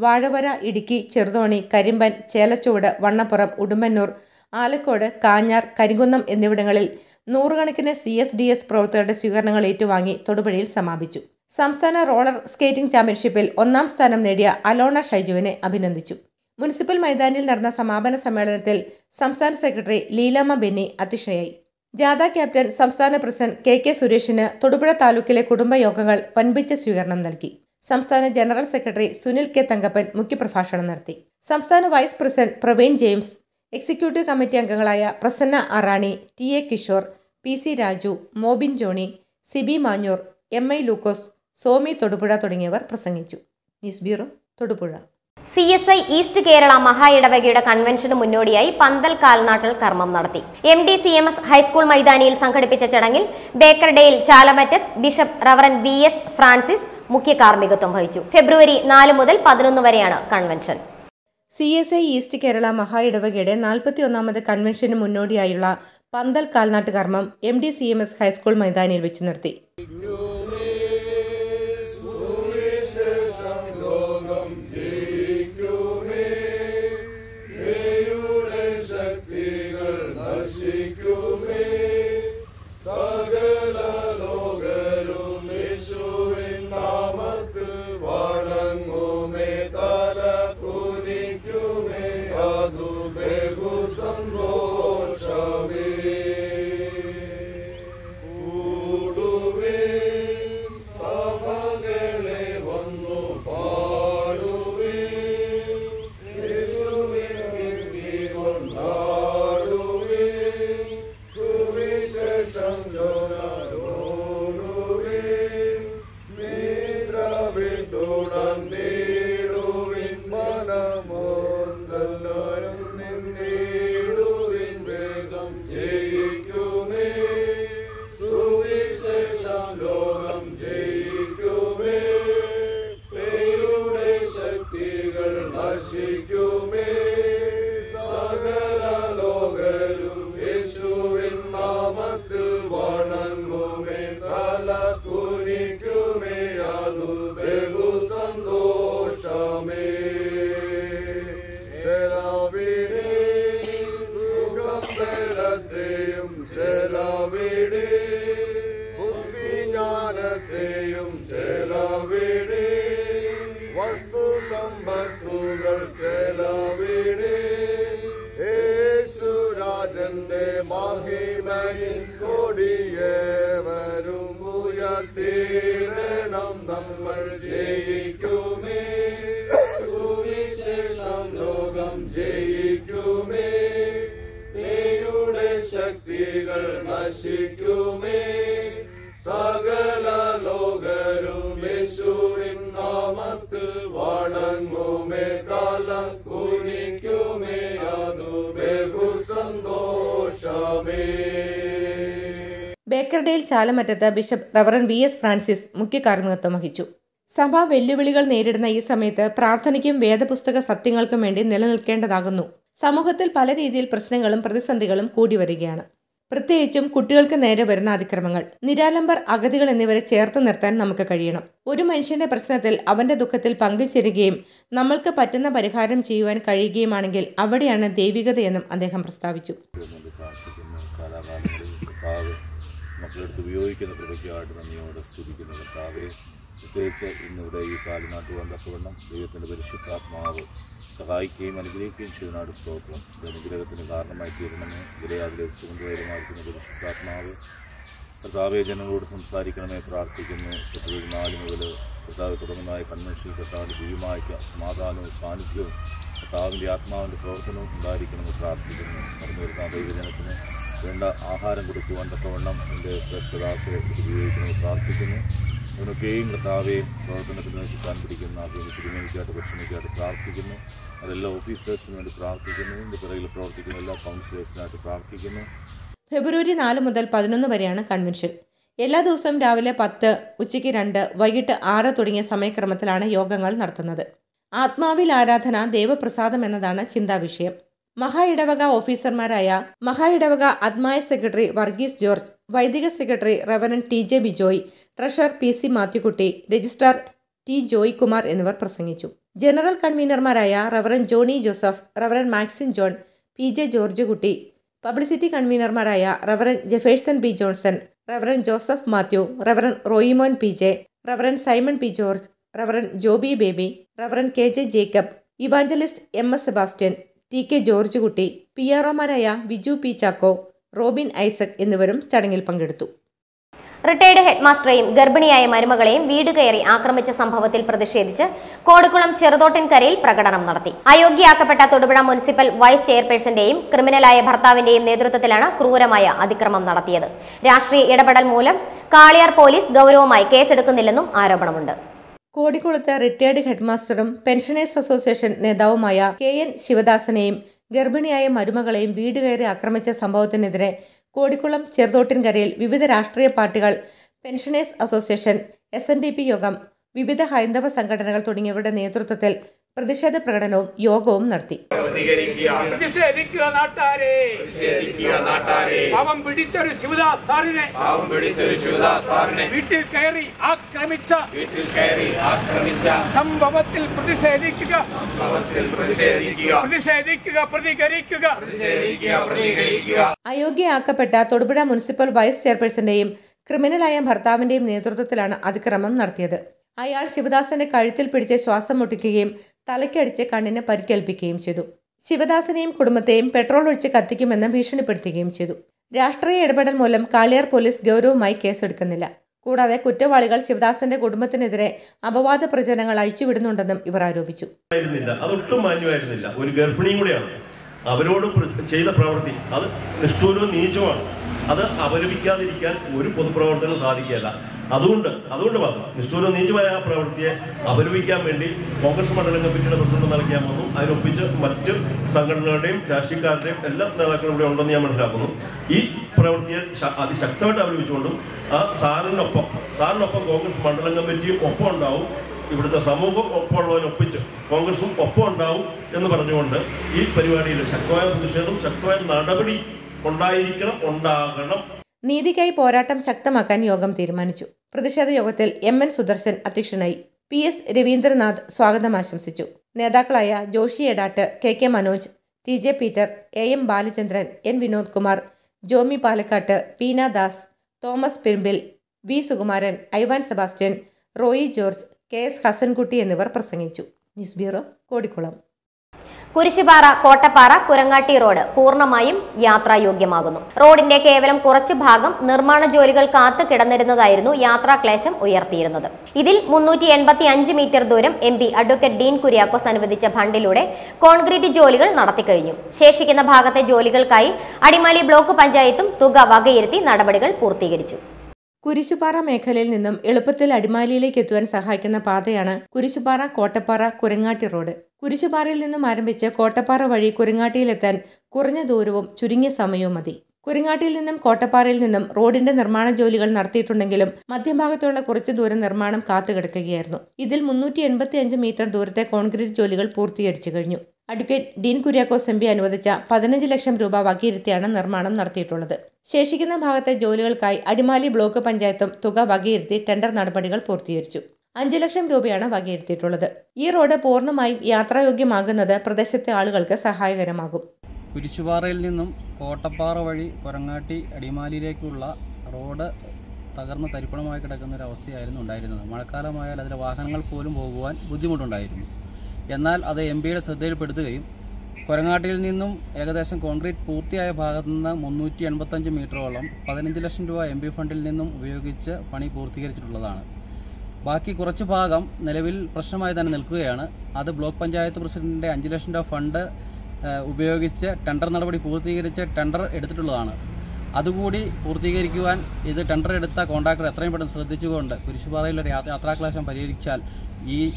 വാഴവര, ഇടുക്കി, ചെറുതോണി, കരിമ്പൻ, ചേലച്ചുവട്, വണ്ണപ്പുറം, ഉടുമ്പന്നൂർ, ആലക്കോട്, കാഞ്ഞാർ, കരിങ്കുന്നം എന്നിവിടങ്ങളിൽ നൂറുകണക്കിന് CSDS പ്രവർത്തകരുടെ സ്വീകരണങ്ങൾ ഏറ്റുവാങ്ങി തൊടുപുഴയിൽ സമാപിച്ചു. സംസ്ഥാന റോളർ സ്കേറ്റിംഗ് ചാമ്പ്യൻഷിപ്പിൽ 1ാം സ്ഥാനം നേടിയ അലോണ ഷൈജുവിനെ അഭിനന്ദിച്ചു. മുനിസിപ്പൽ മൈതാനിയിൽ നടന്ന സമാപന സമ്മേളനത്തിൽ സംസ്ഥാന സെക്രട്ടറി ലീലാമ്മ ബെന്നി അധ്യക്ഷയായി. ജാഥ ക്യാപ്റ്റൻ സംസ്ഥാന പ്രസിഡന്റ് കെ സുരേഷിന് തൊടുപുഴ താലൂക്കിലെ കുടുംബയോഗങ്ങൾ വൻപിച്ച സ്വീകരണം നൽകി. സംസ്ഥാന general secretary Sunil K Thankappan മുഖ്യപ്രഭാഷണം നടത്തി. സംസ്ഥാന vice president Praveen James, executive committee അംഗങ്ങളായ Prasanna Arani, TA Kishore, PC Raju, Mobin Johnny, Sibi Manjoor, MI Lukose, Somi Thodupuzha തുടങ്ങിയവർ പ്രസംഗിച്ചു. News bureau, Thodupuzha. CSI east Kerala മഹാ ഇടവകയുടെ കൺവെൻഷന് മുന്നോടിയായി പന്തൽ കാൽനാട്ടൽ കർമ്മം നടത്തി. MDCMS ഹൈസ്കൂൾ മൈതാനിയിൽ സംഘടിപ്പിച്ച ചടങ്ങിൽ ബേക്കർഡേയിൽ ചാലമറ്റത്ത് ബിഷപ്പ് റവറൻ VS ഫ്രാൻസിസ് മുഖ്യ കാർമ്മികത്വം വഹിച്ചു. ഫെബ്രുവരി 4 മുതൽ 11 വരെയാണ് കൺവെൻഷൻ. CSI ഈസ്റ്റ് കേരള മഹാ ഇടവകയുടെ 41ാമത് കൺവെൻഷന് മുന്നോടിയായുള്ള പന്തൽ കാൽനാട്ട് കർമ്മം MDCMS ഹൈസ്കൂൾ മൈതാനിയിൽ വെച്ച് നടത്തി. ബേക്കർഡേയിൽ ചാലമറ്റത്ത് ബിഷപ്പ് റവറൻ VS ഫ്രാൻസിസ് മുഖ്യ കാർമ്മികത്വം വഹിച്ചു. സഭ വെല്ലുവിളികൾ നേരിടുന്ന ഈ സമയത്ത് പ്രാർത്ഥനയ്ക്കും വേദപുസ്തക സത്യങ്ങൾക്കും വേണ്ടി നിലനിൽക്കേണ്ടതാകുന്നു. സമൂഹത്തിൽ പല രീതിയിൽ പ്രശ്നങ്ങളും പ്രതിസന്ധികളും കൂടി വരികയാണ്. പ്രത്യേകിച്ചും കുട്ടികൾക്ക് നേരെ വരുന്ന അതിക്രമങ്ങൾ, നിരാലംബർ, അഗതികൾ എന്നിവരെ ചേർത്ത് നിർത്താൻ നമുക്ക് കഴിയണം. ഒരു മനുഷ്യന്റെ പ്രശ്നത്തിൽ അവന്റെ ദുഃഖത്തിൽ പങ്കുചേരുകയും നമ്മൾക്ക് പറ്റുന്ന പരിഹാരം ചെയ്യുവാൻ കഴിയുകയുമാണെങ്കിൽ അവിടെയാണ് ദൈവികതയെന്നും അദ്ദേഹം പ്രസ്താവിച്ചു. മക്കളെടുത്ത് ഉപയോഗിക്കുന്ന കൃപയ്ക്കായിട്ട് നന്ദിയോടെ സ്തുതിക്കുന്ന കർത്താവെ, പ്രത്യേകിച്ച് ഇന്നിവിടെ ഈ കാലിനാട്ട് വന്നപ്പോഴണം ദൈവത്തിൻ്റെ പരിശുദ്ധാത്മാവ് സഹായിക്കുകയും അനുഗ്രഹിക്കുകയും ചെയ്യുന്നതാണ് സ്തോത്രം. അനുഗ്രഹത്തിന് കാരണമായി തീരണമേ. വിലയാതിലെ സുഗന്ധകരമായിരിക്കുന്ന പരിശുദ്ധാത്മാവ് കർത്താവെ ജനങ്ങളോട് സംസാരിക്കണമേ പ്രാർത്ഥിക്കുന്നു. ഫെബ്രുവരി 4 മുതൽ കർത്താവ് തുടങ്ങുന്നതായ കൺവെൻഷനിൽ കർത്താവിൻ്റെ ദിവ്യമായ സമാധാനവും സാന്നിധ്യവും കർത്താവിൻ്റെ ആത്മാവിൻ്റെ പ്രവർത്തനവും ഉണ്ടായിരിക്കണമെന്ന് പ്രാർത്ഥിക്കുന്നു. നടന്നു വരുന്ന ദൈവജനത്തിന് വേണ്ട ആഹാരം കൊടുക്കുവാൻ തക്കവണ്ണം എൻ്റെ ശ്രേഷ്ഠദാസരെ ഉപയോഗിക്കണമെന്ന് പ്രാർത്ഥിക്കുന്നു. അതിനൊക്കെയും കർത്താവെ പ്രവർത്തനത്തിന് ചുറ്റാൻ പിടിക്കുന്ന തിരുമേനിക്കായിട്ട് ഭക്ഷണിക്കായിട്ട് പ്രാർത്ഥിക്കുന്നു. അതെല്ലാ ഓഫീസേഴ്സിന് വേണ്ടി പ്രാർത്ഥിക്കുന്നു. ഇതിൻ്റെ പിറകിൽ പ്രവർത്തിക്കുന്ന എല്ലാ കൗൺസിലേഴ്സിനായിട്ട് പ്രാർത്ഥിക്കുന്നു. ഫെബ്രുവരി 4 മുതൽ 11 വരെയാണ് കൺവെൻഷൻ. എല്ലാ ദിവസവും രാവിലെ 10, ഉച്ചയ്ക്ക് 2, വൈകിട്ട് 6 തുടങ്ങിയ സമയക്രമത്തിലാണ് യോഗങ്ങൾ നടത്തുന്നത്. ആത്മാവിൽ ആരാധന ദേവപ്രസാദം എന്നതാണ് ചിന്താവിഷയം. മഹാ ഇടവക ഓഫീസർമാരായ മഹാ ഇടവക അദ്മായ സെക്രട്ടറി വർഗീസ് ജോർജ്, വൈദിക secretary reverend TJ Bijoy, treasurer PC Mathewkutty, registrar T Joy Kumar എന്നിവർ പ്രസംഗിച്ചു. ജനറൽ കൺവീനർമാരായ reverend Johnny Joseph, reverend Maxine John, PJ George Kutty, publicity കൺവീനർമാരായ reverend Jefferson B Johnson, reverend Joseph Mathew, reverend Roymon PJ, reverend Simon P George, reverend Joby Baby, reverend KJ Jacob, evangelist MS Sebastian, TK George Kutty, PROമാരായ Viju P Chacko, Robin Isaac എന്നിവരും ചടങ്ങിൽ പങ്കെടുത്തു. Retired ഹെഡ്മാസ്റ്ററെയും ഗർഭിണിയായ മരുമകളെയും വീട് കയറി ആക്രമിച്ച സംഭവത്തിൽ പ്രതിഷേധിച്ച് കോടിക്കുളം ചെറുതോട്ടിൻകരയിൽ പ്രകടനം നടത്തി. അയോഗ്യയാക്കപ്പെട്ട തൊടുപുഴ മുനിസിപ്പൽ വൈസ് ചെയർപേഴ്സന്റെയും ക്രിമിനലായ ഭർത്താവിന്റെയും നേതൃത്വത്തിലാണ് ക്രൂരമായ അതിക്രമം നടത്തിയത്. രാഷ്ട്രീയ ഇടപെടൽ മൂലം കാളിയാർ പോലീസ് ഗൗരവമായി കേസെടുക്കുന്നില്ലെന്നും ആരോപണമുണ്ട്. കോടിക്കുളത്ത് റിട്ടയർഡ് ഹെഡ്മാസ്റ്ററും പെൻഷനേഴ്സ് അസോസിയേഷൻ നേതാവുമായ KN ശിവദാസനെയും ഗർഭിണിയായ മരുമകളെയും വീട് കയറി ആക്രമിച്ച സംഭവത്തിനെതിരെ കോടിക്കുളം ചെറുതോട്ടിൻകരയിൽ വിവിധ രാഷ്ട്രീയ പാർട്ടികൾ, പെൻഷനേഴ്സ് അസോസിയേഷൻ, SNDP യോഗം, വിവിധ ഹൈന്ദവ സംഘടനകൾ തുടങ്ങിയവരുടെ നേതൃത്വത്തിൽ പ്രതിഷേധ പ്രകടനവും യോഗവും നടത്തി. സംഭവത്തിൽ പ്രതിഷേധിക്കുക. അയോഗ്യയാക്കപ്പെട്ട തൊടുപുഴ മുനിസിപ്പൽ വൈസ് ചെയർപേഴ്സന്റെയും ക്രിമിനലായ ഭർത്താവിന്റെയും നേതൃത്വത്തിലാണ് അതിക്രമം നടത്തിയത്. അയാൾ ശിവദാസന്റെ കഴുത്തിൽ പിടിച്ച് ശ്വാസം മുട്ടിക്കുകയും തലയ്ക്കടിച്ച് കണ്ണിന് പരിക്കേൽപ്പിക്കുകയും ചെയ്തു. ശിവദാസനെയും കുടുംബത്തെയും പെട്രോൾ ഒഴിച്ച് കത്തിക്കുമെന്ന് ഭീഷണിപ്പെടുത്തുകയും ചെയ്തു. രാഷ്ട്രീയ ഇടപെടൽ മൂലം കാളിയാർ പോലീസ് ഗൗരവമായി കേസെടുക്കുന്നില്ല. കൂടാതെ കുറ്റവാളികൾ ശിവദാസന്റെ കുടുംബത്തിനെതിരെ അപവാദ പ്രചരണങ്ങൾ അഴിച്ചുവിടുന്നുണ്ടെന്നും ഇവർ ആരോപിച്ചു. അതൊട്ടും മാന്യമായിരുന്നില്ല. ഒരു ഗർഭിണിയും കൂടെയാണ്. അവരോട് ചെയ്ത പ്രവൃത്തി അത് നിഷ്ഠൂരവും നീചവുമാണ്. അത് അപലപിക്കാതിരിക്കാൻ ഒരു പൊതുപ്രവർത്തനം സാധിക്കുകയല്ല. അതുകൊണ്ട് മാത്രം നിഷ്ഠൂരവും നീചമായ ആ പ്രവൃത്തിയെ അപലപിക്കാൻ വേണ്ടി കോൺഗ്രസ് മണ്ഡലം കമ്മിറ്റിയുടെ പ്രസിഡന്റ് നൽകിയാൽ വന്നു. അതിനൊപ്പിച്ച് മറ്റ് സംഘടനകളുടെയും രാഷ്ട്രീയക്കാരുടെയും എല്ലാ നേതാക്കളും ഇവിടെ ഉണ്ടെന്ന് ഞാൻ മനസ്സിലാക്കുന്നു. ഈ പ്രവൃത്തിയെ അതിശക്തമായിട്ട് അപലപിച്ചുകൊണ്ടും ആ സാറിനൊപ്പം കോൺഗ്രസ് മണ്ഡലം കമ്മിറ്റിയും ഒപ്പം ഉണ്ടാവും, ഇവിടുത്തെ സമൂഹം ഒപ്പമുള്ളവരൊപ്പിച്ച് കോൺഗ്രസും ഒപ്പം ഉണ്ടാവും എന്ന് പറഞ്ഞുകൊണ്ട് ഈ പരിപാടിയിൽ ശക്തമായ പ്രതിഷേധം, ശക്തമായ നടപടി ഉണ്ടാകണം. നീതിക്കായി പോരാട്ടം ശക്തമാക്കാൻ യോഗം തീരുമാനിച്ചു. പ്രതിഷേധ യോഗത്തിൽ MN സുദർശൻ അധ്യക്ഷനായി. PS രവീന്ദ്രനാഥ് സ്വാഗതം ആശംസിച്ചു. നേതാക്കളായ Joshy Edatt, KK Manoj, TJ Peter, AM Balachandran, N Vinod Kumar, Jomy Palakkatt, Peena Das, Thomas Pirimbil, V Sukumaran, Ivan Sebastian, Roy George, KS Hasankutty എന്നിവർ പ്രസംഗിച്ചു. News bureau, Kodikkulam. Kurisupara Kottappara Kurangatti road പൂർണ്ണമായും യാത്രായോഗ്യമാകുന്നു. റോഡിന്റെ കേവലം കുറച്ച് ഭാഗം നിർമ്മാണ ജോലികൾ കാത്തു കിടന്നിരുന്നതായിരുന്നു യാത്രാക്ലേശം ഉയർത്തിയിരുന്നത്. ഇതിൽ 385 മീറ്റർ ദൂരം MP അഡ്വക്കേറ്റ് ഡീൻ കുര്യാക്കോസ് അനുവദിച്ച ഫണ്ടിലൂടെ കോൺക്രീറ്റ് ജോലികൾ നടത്തിക്കഴിഞ്ഞു. ശേഷിക്കുന്ന ഭാഗത്തെ ജോലികൾക്കായി അടിമാലി ബ്ലോക്ക് പഞ്ചായത്തും തുക വകയിരുത്തി നടപടികൾ പൂർത്തീകരിച്ചു. കുരിശുപാറ മേഖലയിൽ നിന്നും എളുപ്പത്തിൽ അടിമാലിയിലേക്ക് എത്തുവാൻ സഹായിക്കുന്ന പാതയാണ് കുരിശുപാറ കോട്ടപ്പാറ കുരങ്ങാട്ടി റോഡ്. കുരിശുപാറയിൽ നിന്നും ആരംഭിച്ച് കോട്ടപ്പാറ വഴി കുരങ്ങാട്ടിയിലെത്താൻ കുറഞ്ഞ ദൂരവും ചുരുങ്ങിയ സമയവും മതി. കുരങ്ങാട്ടിയിൽ നിന്നും കോട്ടപ്പാറയിൽ നിന്നും റോഡിന്റെ നിർമ്മാണ ജോലികൾ നടത്തിയിട്ടുണ്ടെങ്കിലും മധ്യഭാഗത്തുള്ള കുറച്ച് ദൂരം നിർമ്മാണം കാത്തുകിടക്കുകയായിരുന്നു. ഇതിൽ 385 മീറ്റർ ദൂരത്തെ കോൺക്രീറ്റ് ജോലികൾ പൂർത്തീകരിച്ചു കഴിഞ്ഞു. അഡ്വക്കേറ്റ് ഡീൻ കുര്യാക്കോസ് MP അനുവദിച്ച 15 ലക്ഷം രൂപ വകയിരുത്തിയാണ് നിർമ്മാണം നടത്തിയിട്ടുള്ളത്. ശേഷിക്കുന്ന ഭാഗത്തെ ജോലികൾക്കായി അടിമാലി ബ്ലോക്ക് പഞ്ചായത്തും തുക വകയിരുത്തി ടെൻഡർ നടപടികൾ പൂർത്തീകരിച്ചു. 5 ലക്ഷം രൂപയാണ് വകയിരുത്തിയിട്ടുള്ളത്. ഈ റോഡ് പൂർണ്ണമായും യാത്രായോഗ്യമാകുന്നത് പ്രദേശത്തെ ആളുകൾക്ക് സഹായകരമാകും. കുരിശുപാറയിൽ നിന്നും കോട്ടപ്പാറ വഴി കൊരങ്ങാട്ടി അടിമാലിയിലേക്കുള്ള റോഡ് തകർന്ന് തരിപ്പണമായി കിടക്കുന്ന ഒരു അവസ്ഥയായിരുന്നു ഉണ്ടായിരുന്നത്. മഴക്കാലമായാൽ അതിലെ വാഹനങ്ങൾ പോലും പോകുവാൻ ബുദ്ധിമുട്ടുണ്ടായിരുന്നു. എന്നാൽ അത് MPയുടെ ശ്രദ്ധയിൽപ്പെടുത്തുകയും കൊരങ്ങാട്ടിയിൽ നിന്നും ഏകദേശം കോൺക്രീറ്റ് പൂർത്തിയായ ഭാഗത്തു നിന്ന് 385 മീറ്ററോളം 15 ലക്ഷം രൂപ MP ഫണ്ടിൽ നിന്നും ഉപയോഗിച്ച് പണി പൂർത്തീകരിച്ചിട്ടുള്ളതാണ്. ബാക്കി കുറച്ച് ഭാഗം നിലവിൽ പ്രശ്നമായി തന്നെ നിൽക്കുകയാണ്. അത് ബ്ലോക്ക് പഞ്ചായത്ത് പ്രസിഡന്റിന്റെ 5 ലക്ഷം രൂപ ഫണ്ട് ഉപയോഗിച്ച് ടെൻഡർ നടപടി പൂർത്തീകരിച്ച് ടെൻഡർ എടുത്തിട്ടുള്ളതാണ്. അതുകൂടി പൂർത്തീകരിക്കുവാൻ ഇത് ടെൻഡർ എടുത്ത കോൺട്രാക്ടർ എത്രയും പെട്ടെന്ന് ശ്രദ്ധിച്ചുകൊണ്ട് കുരിശുപാറയിലൊരു യാത്രാക്ലേശം പരിഹരിച്ചാൽ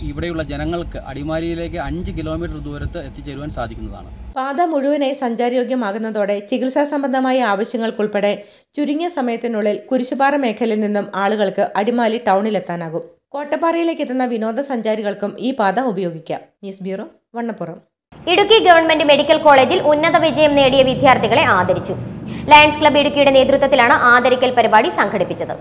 ഇവിടെയുള്ള ജനങ്ങൾക്ക് അടിമാലിയിലേക്ക് 5 കിലോമീറ്റർ ദൂരത്ത് എത്തിച്ചേരുവാൻ സാധിക്കുന്നതാണ്. പാത മുഴുവനായി സഞ്ചാരയോഗ്യമാകുന്നതോടെ ചികിത്സാ സംബന്ധമായ ആവശ്യങ്ങൾക്കുൾപ്പെടെ ചുരുങ്ങിയ സമയത്തിനുള്ളിൽ കുരിശുപാറ മേഖലയിൽ നിന്നും ആളുകൾക്ക് അടിമാലി ടൗണിലെത്താനാകും. കോട്ടപ്പാറയിലേക്ക് എത്തുന്ന വിനോദസഞ്ചാരികൾക്കും ഈ പാത ഉപയോഗിക്കാം. News bureau, Vannappuram. Idukki government medical കോളേജിൽ ഉന്നത വിജയം നേടിയ വിദ്യാർത്ഥികളെ ആദരിച്ചു. ലയൺസ് ക്ലബ്ബ് ഇടുക്കിയുടെ നേതൃത്വത്തിലാണ് ആദരിക്കൽ പരിപാടി സംഘടിപ്പിച്ചത്.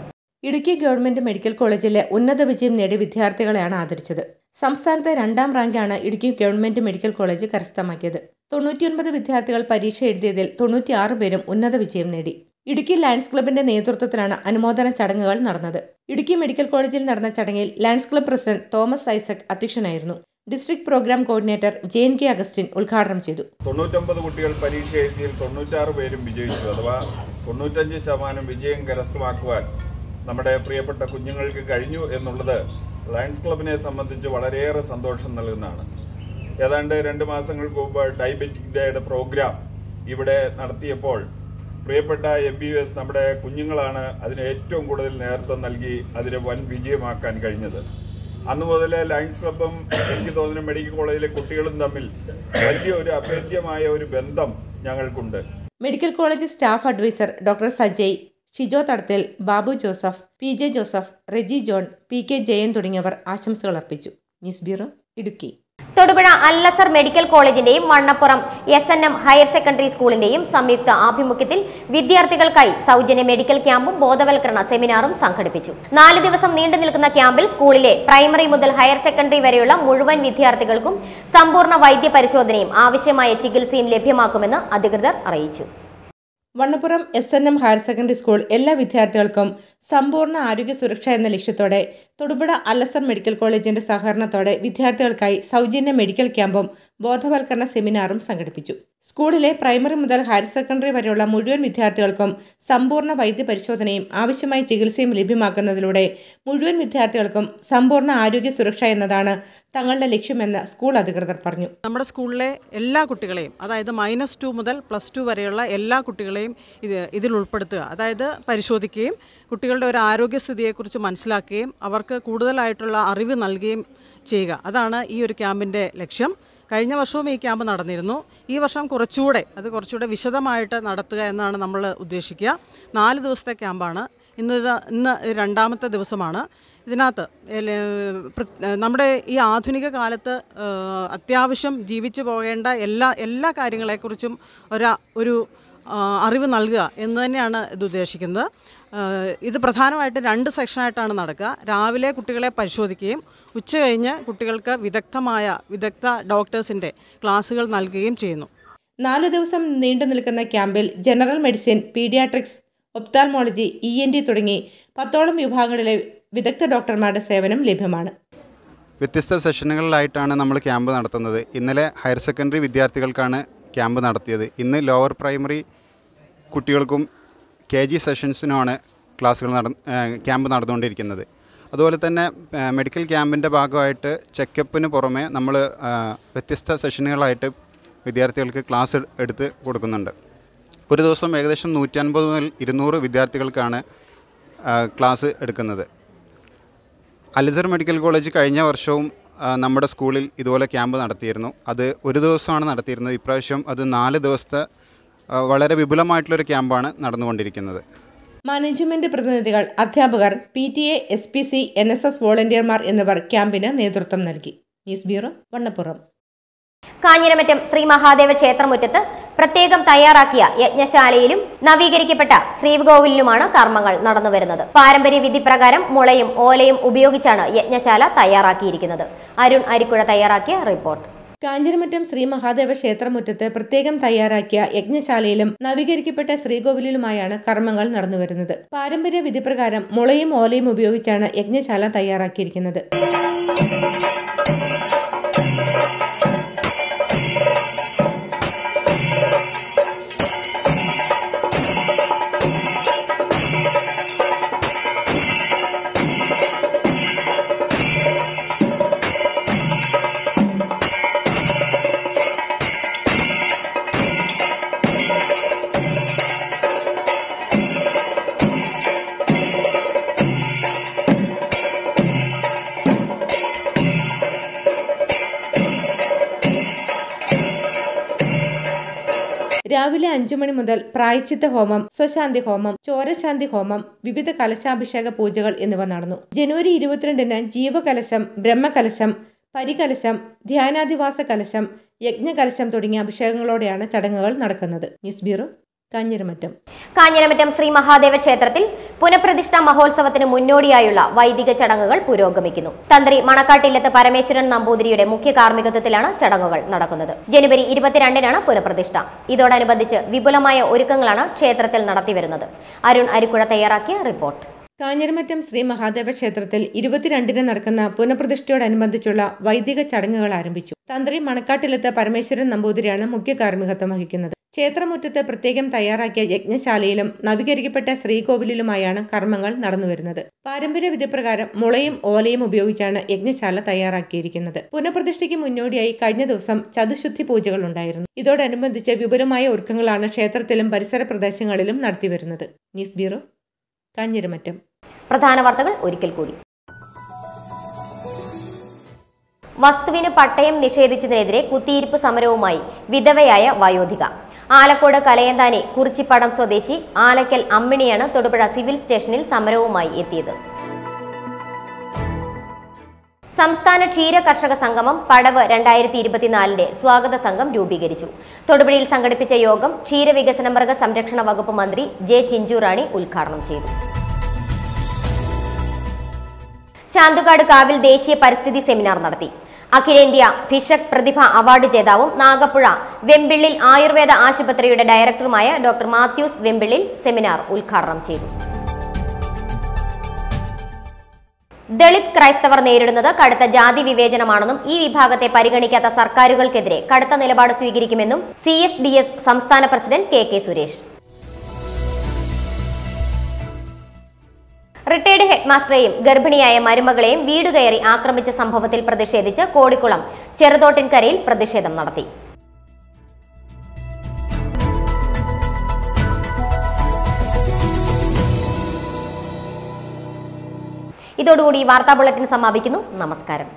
ഇടുക്കി ഗവൺമെന്റ് മെഡിക്കൽ കോളേജിലെ ഉന്നത വിജയം നേടിയ വിദ്യാർത്ഥികളെയാണ് ആദരിച്ചത്. സംസ്ഥാനത്തെ 2ാം റാങ്കാണ് ഇടുക്കി ഗവൺമെന്റ് മെഡിക്കൽ കോളേജ് കരസ്ഥമാക്കിയത്. 99 വിദ്യാർത്ഥികൾ പരീക്ഷ എഴുതിയതിൽ 96 പേരും ഉന്നത വിജയം നേടി. ഇടുക്കി ലയൺസ് ക്ലബിന്റെ നേതൃത്വത്തിലാണ് അനുമോദന ചടങ്ങുകൾ നടന്നത്. ഇടുക്കി മെഡിക്കൽ കോളേജിൽ നടന്ന ചടങ്ങിൽ lions club president Thomas Isaac അധ്യക്ഷനായിരുന്നു. District programme coordinator JNK Augustine ഉദ്ഘാടനം ചെയ്തു. 99 കുട്ടികൾ പരീക്ഷ എഴുതിയിൽ 96 പേരും വിജയിച്ചു. അഥവാ 95% വിജയം കരസ്ഥമാക്കുവാൻ നമ്മുടെ പ്രിയപ്പെട്ട കുഞ്ഞുങ്ങൾക്ക് കഴിഞ്ഞു എന്നുള്ളത് ലയൺസ് ക്ലബിനെ സംബന്ധിച്ച് വളരെയേറെ സന്തോഷം നൽകുന്നതാണ്. ഏതാണ്ട് 2 മാസങ്ങൾക്ക് മുമ്പ് ഡയബറ്റിക് ഡേയുടെ പ്രോഗ്രാം ഇവിടെ നടത്തിയപ്പോൾ പ്രിയപ്പെട്ട MBBS നമ്മുടെ കുഞ്ഞുങ്ങളാണ് അതിന് ഏറ്റവും കൂടുതൽ നേതൃത്വം നൽകി അതിനെ വൻ വിജയമാക്കാൻ കഴിഞ്ഞത്. അന്നു മുതലേ ലയൺസ് ക്ലബ്ബും എനിക്ക് തോന്നുന്നു മെഡിക്കൽ കോളേജിലെ കുട്ടികളും തമ്മിൽ വലിയ ഒരു അഭേദ്യമായ ഒരു ബന്ധം ഞങ്ങൾക്കുണ്ട്. Medical college staff adviser doctor Sajay, Shijo Thadathil, Babu Joseph, PJ Joseph, Reji John, PK Jayan തുടങ്ങിയവർ ആശംസകൾ അർപ്പിച്ചു. News bureau, Idukki. Thodupuzha Alazhar medical കോളേജിന്റെയും വണ്ണപ്പുറം SNM ഹയർ സെക്കൻഡറി സ്കൂളിന്റെയും സംയുക്ത ആഭിമുഖ്യത്തിൽ വിദ്യാർത്ഥികൾക്കായി സൗജന്യ മെഡിക്കൽ ക്യാമ്പും ബോധവൽക്കരണ സെമിനാറും സംഘടിപ്പിച്ചു. 4 ദിവസം നീണ്ടു നിൽക്കുന്ന ക്യാമ്പിൽ സ്കൂളിലെ പ്രൈമറി മുതൽ ഹയർ സെക്കൻഡറി വരെയുള്ള മുഴുവൻ വിദ്യാർത്ഥികൾക്കും സമ്പൂർണ്ണ വൈദ്യ പരിശോധനയും ആവശ്യമായ ചികിത്സയും ലഭ്യമാക്കുമെന്ന് അധികൃതർ അറിയിച്ചു. Vannappuram SNM higher secondary school എല്ലാ വിദ്യാർത്ഥികൾക്കും സമ്പൂർണ്ണ ആരോഗ്യ സുരക്ഷ എന്ന ലക്ഷ്യത്തോടെ തൊടുപുഴ അല്ലസർ മെഡിക്കൽ കോളേജിന്റെ സഹകരണത്തോടെ വിദ്യാർത്ഥികൾക്കായി സൗജന്യ മെഡിക്കൽ ക്യാമ്പും ബോധവൽക്കരണ സെമിനാറും സംഘടിപ്പിച്ചു. സ്കൂളിലെ പ്രൈമറി മുതൽ ഹയർ സെക്കൻഡറി വരെയുള്ള മുഴുവൻ വിദ്യാർത്ഥികൾക്കും സമ്പൂർണ്ണ വൈദ്യ പരിശോധനയും ആവശ്യമായ ചികിത്സയും ലഭ്യമാക്കുന്നതിലൂടെ മുഴുവൻ വിദ്യാർത്ഥികൾക്കും സമ്പൂർണ്ണ ആരോഗ്യ സുരക്ഷ എന്നതാണ് തങ്ങളുടെ ലക്ഷ്യമെന്ന് സ്കൂൾ അധികൃതർ പറഞ്ഞു. നമ്മുടെ സ്കൂളിലെ എല്ലാ കുട്ടികളെയും, അതായത് -2 മുതൽ +2 വരെയുള്ള എല്ലാ കുട്ടികളെയും ഇതിൽ ഉൾപ്പെടുത്തുക, അതായത് പരിശോധിക്കുകയും കുട്ടികളുടെ ഒരു ആരോഗ്യസ്ഥിതിയെക്കുറിച്ച് മനസ്സിലാക്കുകയും അവർക്ക് കൂടുതലായിട്ടുള്ള അറിവ് നൽകുകയും ചെയ്യുക. അതാണ് ഈ ഒരു ക്യാമ്പിൻ്റെ ലക്ഷ്യം. കഴിഞ്ഞ വർഷവും ഈ ക്യാമ്പ് നടന്നിരുന്നു. ഈ വർഷം കുറച്ചുകൂടെ വിശദമായിട്ട് നടത്തുക എന്നാണ് നമ്മൾ ഉദ്ദേശിക്കുക. 4 ദിവസത്തെ ക്യാമ്പാണ്. ഇന്ന് 2ാമത്തെ ദിവസമാണ്. ഇതിനകത്ത് നമ്മുടെ ഈ ആധുനിക കാലത്ത് അത്യാവശ്യം ജീവിച്ചു പോകേണ്ട എല്ലാ കാര്യങ്ങളെക്കുറിച്ചും ഒരു അറിവ് നൽകുക എന്ന് തന്നെയാണ് ഇത് ഉദ്ദേശിക്കുന്നത്. ഇത് പ്രധാനമായിട്ട് 2 സെക്ഷനായിട്ടാണ് നടക്കുക. രാവിലെ കുട്ടികളെ പരിശോധിക്കുകയും ഉച്ചകഴിഞ്ഞ് കുട്ടികൾക്ക് വിദഗ്ധ ഡോക്ടേഴ്സിൻ്റെ ക്ലാസുകൾ നൽകുകയും ചെയ്യുന്നു. 4 ദിവസം നീണ്ടു നിൽക്കുന്ന ക്യാമ്പിൽ general medicine, paediatrics, ophthalmology, ENT തുടങ്ങി 10ഓളം വിഭാഗങ്ങളിലെ വിദഗ്ധ ഡോക്ടർമാരുടെ സേവനം ലഭ്യമാണ്. വ്യത്യസ്ത സെഷനുകളിലായിട്ടാണ് നമ്മൾ ക്യാമ്പ് നടത്തുന്നത്. ഇന്നലെ ഹയർ സെക്കൻഡറി വിദ്യാർത്ഥികൾക്കാണ് ക്യാമ്പ് നടത്തിയത്. ഇന്ന് ലോവർ പ്രൈമറി കുട്ടികൾക്കും KG സെഷൻസിനുമാണ് ക്യാമ്പ് നടന്നുകൊണ്ടിരിക്കുന്നത്. അതുപോലെ തന്നെ മെഡിക്കൽ ക്യാമ്പിൻ്റെ ഭാഗമായിട്ട് ചെക്കപ്പിന് പുറമെ നമ്മൾ വ്യത്യസ്ത സെഷനുകളായിട്ട് വിദ്യാർത്ഥികൾക്ക് ക്ലാസ് എടുത്ത് കൊടുക്കുന്നുണ്ട്. ഒരു ദിവസം ഏകദേശം 150 മുതൽ 200 വിദ്യാർത്ഥികൾക്കാണ് ക്ലാസ് എടുക്കുന്നത്. അല്ലസർ മെഡിക്കൽ കോളേജ് കഴിഞ്ഞ വർഷവും നമ്മുടെ സ്കൂളിൽ ഇതുപോലെ ക്യാമ്പ് നടത്തിയിരുന്നു. അത് ഒരു ദിവസമാണ് നടത്തിയിരുന്നത്. ഇപ്രാവശ്യം അത് 4 ദിവസത്തെ വളരെ വിപുലമായിട്ടുള്ളൊരു ക്യാമ്പാണ് നടന്നുകൊണ്ടിരിക്കുന്നത്. മാനേജ്മെന്റ് പ്രതിനിധികൾ, അധ്യാപകർ, PTA, SPC, NSS വോളണ്ടിയർമാർ എന്നിവർ ക്യാമ്പിന് നേതൃത്വം നൽകി. News bureau, Vannappuram. കാഞ്ഞിരമറ്റം ശ്രീ മഹാദേവ ക്ഷേത്രമുറ്റത്ത് പ്രത്യേകം തയ്യാറാക്കിയ യജ്ഞശാലയിലും നവീകരിക്കപ്പെട്ട ശ്രീകോവിലിലുമാണ് കർമ്മങ്ങൾ നടന്നുവരുന്നത്. പാരമ്പര്യ വിധി പ്രകാരം മുളയും ഓലയും ഉപയോഗിച്ചാണ് യജ്ഞശാല തയ്യാറാക്കിയിരിക്കുന്നത്. അരുൺ അരിക്കുഴ തയ്യാറാക്കിയ റിപ്പോർട്ട്. കാഞ്ഞിരമറ്റം ശ്രീ മഹാദേവ ക്ഷേത്രമുറ്റത്ത് പ്രത്യേകം തയ്യാറാക്കിയ യജ്ഞശാലയിലും നവീകരിക്കപ്പെട്ട ശ്രീകോവിലിലുമായാണ് കർമ്മങ്ങൾ നടന്നുവരുന്നത്. പാരമ്പര്യ വിധിപ്രകാരം മുളയും ഓലയും ഉപയോഗിച്ചാണ് യജ്ഞശാല തയ്യാറാക്കിയിരിക്കുന്നത്. രാവിലെ 5 മണി മുതൽ പ്രായശ്ചിത്ത ഹോമം, സ്വശാന്തി ഹോമം, ചോരശാന്തി ഹോമം, വിവിധ കലശാഭിഷേക പൂജകൾ എന്നിവ നടന്നു. ജനുവരി 22-ന് ജീവകലശം, ബ്രഹ്മകലശം, പരികലശം, ധ്യാനാധിവാസ കലശം, യജ്ഞകലശം തുടങ്ങിയ അഭിഷേകങ്ങളോടെയാണ് ചടങ്ങുകൾ നടക്കുന്നത്. News bureau, Kanjiramattom. കാഞ്ഞിരമറ്റം ശ്രീ മഹാദേവ ക്ഷേത്രത്തിൽ പുനഃപ്രതിഷ്ഠാ മഹോത്സവത്തിന് മുന്നോടിയായുള്ള വൈദിക ചടങ്ങുകൾ പുരോഗമിക്കുന്നു. തന്ത്രി മണക്കാട്ടില്ലത്ത് പരമേശ്വരൻ നമ്പൂതിരിയുടെ മുഖ്യ കാർമ്മികത്വത്തിലാണ് ചടങ്ങുകൾ നടക്കുന്നത്. ജനുവരി 22-നാണ് പുനഃപ്രതിഷ്ഠ. ഇതോടനുബന്ധിച്ച് വിപുലമായ ഒരുക്കങ്ങളാണ് ക്ഷേത്രത്തിൽ നടത്തിവരുന്നത്. അരുൺ അരിക്കുഴ തയ്യാറാക്കിയ റിപ്പോർട്ട്. കാഞ്ഞിരമറ്റം ശ്രീ മഹാദേവ ക്ഷേത്രത്തിൽ 22-ന് നടക്കുന്ന പുനഃപ്രതിഷ്ഠയോടനുബന്ധിച്ചുള്ള വൈദിക ചടങ്ങുകൾ ആരംഭിച്ചു. തന്ത്രി മണക്കാട്ടിലത്ത് പരമേശ്വരൻ നമ്പൂതിരിയാണ് മുഖ്യ കാർമ്മികത്വം വഹിക്കുന്നത്. ക്ഷേത്രമുറ്റത്ത് പ്രത്യേകം തയ്യാറാക്കിയ യജ്ഞശാലയിലും നവീകരിക്കപ്പെട്ട ശ്രീകോവിലിലുമായാണ് കർമ്മങ്ങൾ നടന്നുവരുന്നത്. പാരമ്പര്യ വിധിപ്രകാരം മുളയും ഓലയും ഉപയോഗിച്ചാണ് യജ്ഞശാല തയ്യാറാക്കിയിരിക്കുന്നത്. പുനഃപ്രതിഷ്ഠയ്ക്ക് മുന്നോടിയായി കഴിഞ്ഞ ദിവസം ചതുശുദ്ധി പൂജകൾ ഉണ്ടായിരുന്നു. ഇതോടനുബന്ധിച്ച് വിപുലമായ ഒരുക്കങ്ങളാണ് ക്ഷേത്രത്തിലും പരിസര പ്രദേശങ്ങളിലും നടത്തിവരുന്നത്. News bureau, Kanjiramattom. പ്രധാന വാർത്തകൾ ഒരിക്കൽ കൂടി. വസ്തുവിന് പട്ടയം നിഷേധിച്ചതിനെതിരെ കുത്തിയിരിപ്പ് സമരവുമായി വിധവയായ വയോധിക. ആലക്കോട് കലയന്താനി കുറിച്ചിപ്പാടം സ്വദേശി ആലക്കൽ അമ്മിണിയാണ് തൊടുപുഴ സിവിൽ സ്റ്റേഷനിൽ സമരവുമായി എത്തിയത്. സംസ്ഥാന ക്ഷീര കർഷക സംഗമം പടവ് 2024-ന്റെ സ്വാഗത സംഘം രൂപീകരിച്ചു. തൊടുപുഴയിൽ സംഘടിപ്പിച്ച യോഗം ക്ഷീരവികസന മൃഗ സംരക്ഷണ വകുപ്പ് മന്ത്രി ജെ ചിഞ്ചുറാണി ഉദ്ഘാടനം ചെയ്തു. ശാന്തുകാട് കാവിൽ ദേശീയ പരിസ്ഥിതി സെമിനാർ നടത്തി. അഖിലേന്ത്യാ ഫിഷക് പ്രതിഭ അവാർഡ് ജേതാവും നാഗപ്പുഴ വെമ്പിള്ളിൽ ആയുർവേദ ആശുപത്രിയുടെ ഡയറക്ടറുമായ ഡോക്ടർ മാത്യൂസ് വെമ്പിള്ളിൽ സെമിനാർ ഉദ്ഘാടനം ചെയ്തു. ദളിത് ക്രൈസ്തവർ നേരിടുന്നത് കടുത്ത ജാതി വിവേചനമാണെന്നും ഈ വിഭാഗത്തെ പരിഗണിക്കാത്ത സർക്കാരുകൾക്കെതിരെ കടുത്ത നിലപാട് സ്വീകരിക്കുമെന്നും CSDS സംസ്ഥാന പ്രസിഡന്റ് കെ സുരേഷ്. റിട്ടയർഡ് ഹെഡ്മാസ്റ്ററെയും ഗർഭിണിയായ മരുമകളെയും വീട് കയറി ആക്രമിച്ച സംഭവത്തിൽ പ്രതിഷേധിച്ച് കോടിക്കുളം ചെറുതോട്ടിൻകരയിൽ പ്രതിഷേധം നടത്തി. ഇതോടുകൂടി വാർത്താ ബുള്ളറ്റിൻ സമാപിക്കുന്നു. നമസ്കാരം.